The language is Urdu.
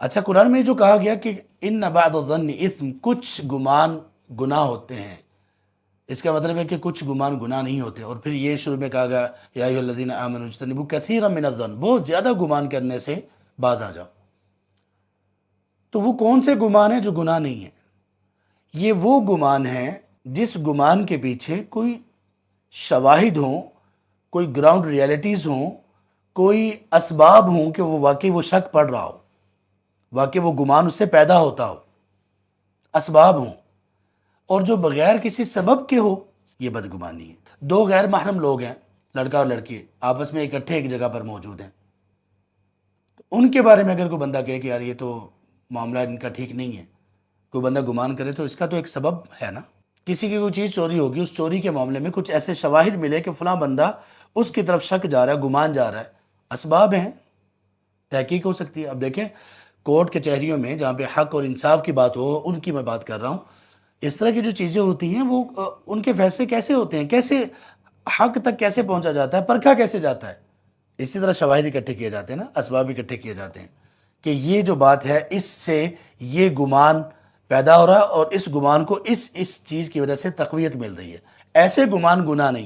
اچھا، قرآن میں جو کہا گیا کہ ان بعض الظن اثم، کچھ گمان گناہ ہوتے ہیں، اس کا مطلب ہے کہ کچھ گمان گناہ نہیں ہوتے. اور پھر یہ شروع میں کہا گیا یا ایھا الذین آمنوا اجتنبوا کثیرا من الظن، بہت زیادہ گمان کرنے سے باز آ جاؤ. تو وہ کون سے گمان ہیں جو گناہ نہیں ہیں؟ یہ وہ گمان ہیں جس گمان کے پیچھے کوئی شواہد ہوں، کوئی گراؤنڈ ریالٹیز ہوں، کوئی اسباب ہوں کہ وہ واقعی وہ شک پڑ رہا ہو، واقعی وہ گمان اس سے پیدا ہوتا ہو، اسباب ہوں. اور جو بغیر کسی سبب کے ہو، یہ بدگمانی ہے. دو غیر محرم لوگ ہیں، لڑکا اور لڑکی، آپس میں اکٹھے ایک جگہ پر موجود ہیں. ان کے بارے میں اگر کوئی بندہ کہے کہ یار یہ تو معاملہ ان کا ٹھیک نہیں ہے، کوئی بندہ گمان کرے، تو اس کا تو ایک سبب ہے نا. کسی کی کوئی چیز چوری ہوگی، اس چوری کے معاملے میں کچھ ایسے شواہد ملے کہ فلاں بندہ اس کی طرف شک جا رہا ہے، گمان جا رہا ہے، اسباب ہیں، تحقیق ہو سکتی ہے. اب دیکھیں کورٹ کچہریوں میں جہاں پہ حق اور انصاف کی بات ہو، ان کی میں بات کر رہا ہوں، اس طرح کی جو چیزیں ہوتی ہیں وہ ان کے فیصلے کیسے ہوتے ہیں، کیسے حق تک کیسے پہنچا جاتا ہے، پرکھا کیسے جاتا ہے. اسی طرح شواہد اکٹھے کیے جاتے ہیں نا، اسباب اکٹھے کیے جاتے ہیں کہ یہ جو بات ہے اس سے یہ گمان پیدا ہو رہا ہے اور اس گمان کو اس چیز کی وجہ سے تقویت مل رہی ہے. ایسے گمان گناہ نہیں.